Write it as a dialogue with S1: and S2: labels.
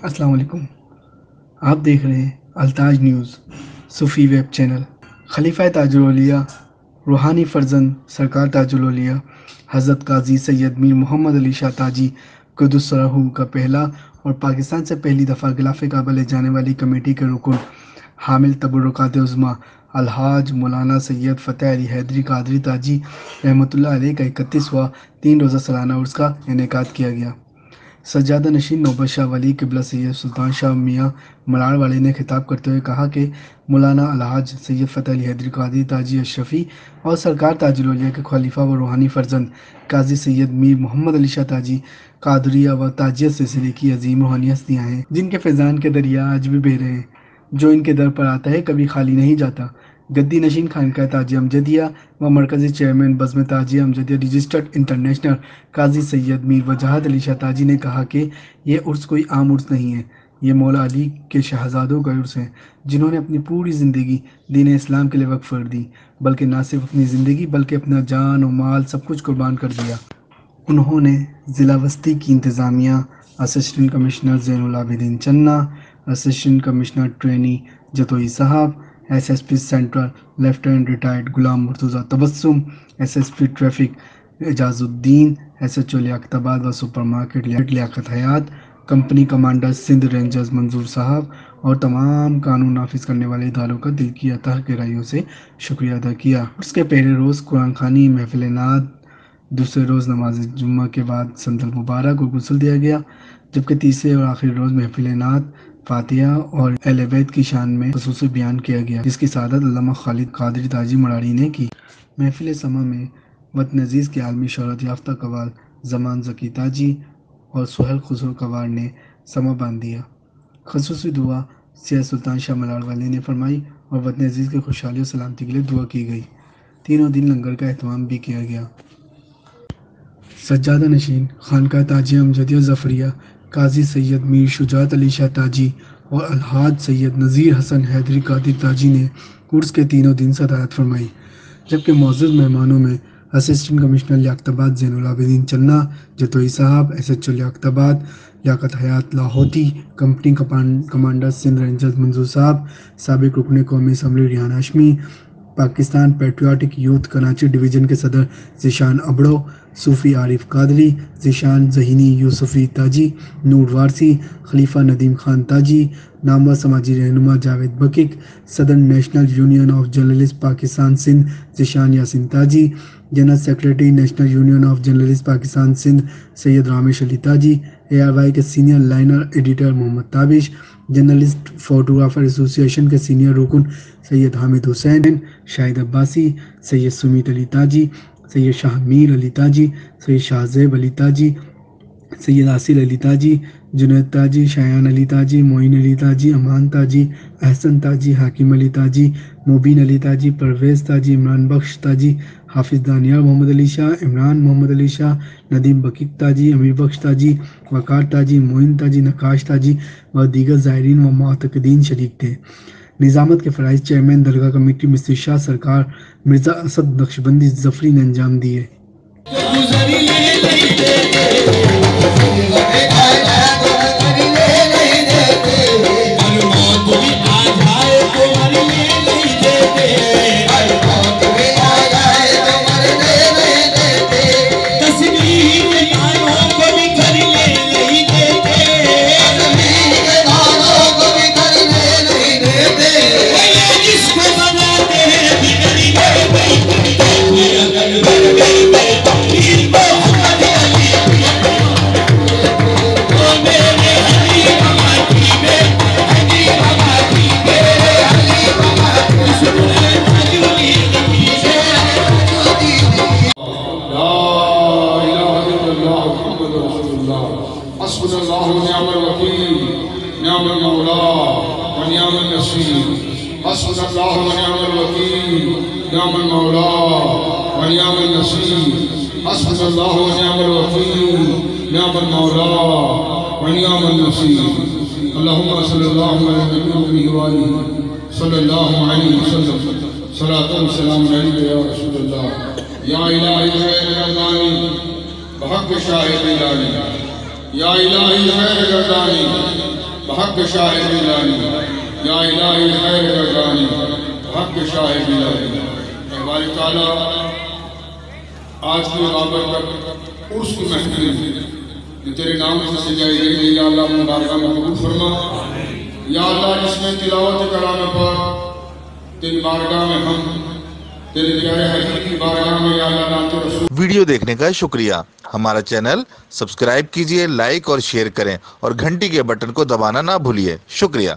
S1: السلام علیکم، آپ دیکھ رہے ہیں التاج نیوز صوفی ویب چینل۔ خلیفہ تاج الاولیاء روحانی فرزند سرکار تاج الاولیاء حضرت قاضی سید میر محمد علی شاہ تاجی قدس سرہ کا پہلا اور پاکستان سے پہلی دفعہ غلاف کعبہ لے جانے والی کمیٹی کے رکن حامل تبرکات عظمیٰ الحاج مولانا سید فتح علی حیدری قادری تاجی رحمۃ اللہ علیہ کا 31واں 3 روزہ سالانہ عرس کا انعقاد کیا گیا۔ سجادہ نشین نوبت شاہ ولی قبلہ سید سلطان شاہ میاں مراڑ والے نے خطاب کرتے ہوئے کہا کہ مولانا الحاج سید فتح علی حیدری قادری تاجی اشرفی اور سرکار تاج الاولیاء کے خلیفہ و روحانی فرزند قاضی سید میر محمد علی شاہ تاجی قادریہ و تاجیت سلسلے کی عظیم روحانی ہستیاں ہیں، جن کے فیضان کے دریا آج بھی بہہ رہے ہیں۔ جو ان کے در پر آتا ہے کبھی خالی نہیں جاتا۔ گدی نشین خانقاہ تاجیہ امجدیہ و مرکزی چیئرمین بزم تاجیہ امجدیہ رجسٹرڈ انٹرنیشنل قاضی سید میر وجاہت علی شاہ تاجی نے کہا کہ یہ عرس کوئی عام عرس نہیں ہے، یہ مولا علی کے شہزادوں کا عرس ہے، جنہوں نے اپنی پوری زندگی دین اسلام کے لیے وقف کر دی، بلکہ نہ صرف اپنی زندگی بلکہ اپنا جان و مال سب کچھ قربان کر دیا۔ انہوں نے ضلع وسطی کی انتظامیہ، اسسٹنٹ کمشنر زین العابدین چنا، اسسٹنٹ کمشنر ٹرینی جتوئی صاحب، S S P central lieutenant retired Ghulam Murtaza تبسم، ایس ایس پی ٹریفک اعجاز الدین، ایس ایچ او لیاقت آباد و سپر مارکیٹ لیاقت حیات، company commander Sindh Rangers Manzoor صاحب اور تمام قانون نافذ کرنے والے اداروں کا دل کی تہہ گہرائیوں سے شکریہ ادا کیا۔ اس کے پہلے روز قرآن خوانی، محفل نعت، دوسرے روز نماز جمعہ کے بعد سند المبارک کو غسل دیا گیا، جبکہ تیسرے اور آخری روز محفل نعت، فاتحہ اور اہل بیت کی شان میں خصوصی بیان کیا گیا، جس کی سعادت علامہ خالد قادری تاجی مراڑی نے کی۔ محفل سما میں وطن عزیز کے عالمی شہرت یافتہ قوال زمان ذکی تاجی اور سہیل خسرو قوال نے سما باندھ دیا۔ خصوصی دعا سید سلطان شاہ مراڑ والے نے فرمائی اور وطن عزیز کی خوشحالی اور سلامتی کے لیے دعا کی گئی۔ تینوں دن لنگر کا اہتمام بھی کیا گیا۔ سجادہ نشین خانقاہ تاجیہ امجدیہ ظفریہ قاضی سید میر شجاعت علی شاہ تاجی اور الحاج سید نذیر حسن حیدری قادری تاجی نے عرس کے تینوں دن صدارت فرمائی، جبکہ معزز مہمانوں میں اسسٹنٹ کمشنر لیاقت آباد زین العابدین چنا جتوئی صاحب، ایس ایچ او لیاقت آباد Liaquat Hayat Lahoti, company commander Sindh Rangers Manzoor صاحب، سابق رکن قومی assembly Rehan Hashmi, Pakistan Patriotic Youth Karachi Division کے صدر ذیشان ابڑو، صوفی عارف قادری، ذیشان ذہینی یوسفی تاجی، نور وارثی، خلیفہ ندیم خان تاجی، نامور سماجی رہنما جاوید بکک، صدر National Union of Journalist Pakistan Sindh Zeeshan Yasin Taji, general secretary National Union of Journalist Pakistan Sindh Syed Ramesh Ali Taji, ARY کے senior liner editor Muhammad Tabish, journalist photographer association کے سینئر رکن سید حامد حسین، شاہد عباسی، سید سمیت علی تاجی، سید شاہ میر علی تاجی، سید شاہ زیب علی تاجی، سید عاصل علی تاجی، جنید تاجی، شایان علی تاجی، معین علی تاجی، امان تاجی، احسن تاجی، حاکم علی تاجی، مبین علی تاجی، پرویز تاجی، عمران بخش تاجی، حافظ دانیال محمد علی شاہ، عمران محمد علی شاہ، ندیم بکک تاجی، امیر بخش تاجی، وقار تاجی، معین تاجی، نقاش تاجی و دیگر زائرین و معتقدین شریک تھے۔ نظامت کے فرائض چیئرمین درگاہ کمیٹی مصری شاہ سرکار مرزا اسد نقشبندی ظفری نے انجام دیے۔
S2: حسبنا اللہ و نعم الوکیل، نعم المولا و نعم النصیر، حسبنا اللہ و نعم الوکیل، نعم المولا و نعم النصیر، حسبنا اللہ و نعم الوکیل، نعم المولا و نعم النصیر۔ اللہم صلی اللہ علیہ وآلہ صلی اللہ علیہ وسلم، صلاة و سلام علیہ یا رسول اللہ، یا الہی خیر گردانی بحق شاہد الہی، یا الہی خیر گردانی حق شاہ جیلانی یا الہی خیر گردانی حق شاہ جیلانی۔ اے باری تعالیٰ آج کی بابرکت عرس کی محفل جو تیرے نام سے سجائی گئی ہے، یا اللہ اپنی بارگاہ میں قبول فرما۔ یا اللہ جس میں تلاوت کلام پاک تیری بارگاہ میں ہم تیرے پیارے حبیب کی بارگاہ میں یا اللہ نعت رسول۔
S3: ویڈیو دیکھنے کا شکریہ۔ ہمارا چینل سبسکرائب کیجئے، لائک اور شیئر کریں اور گھنٹی کے بٹن کو دبانا نہ بھولیے۔ شکریہ۔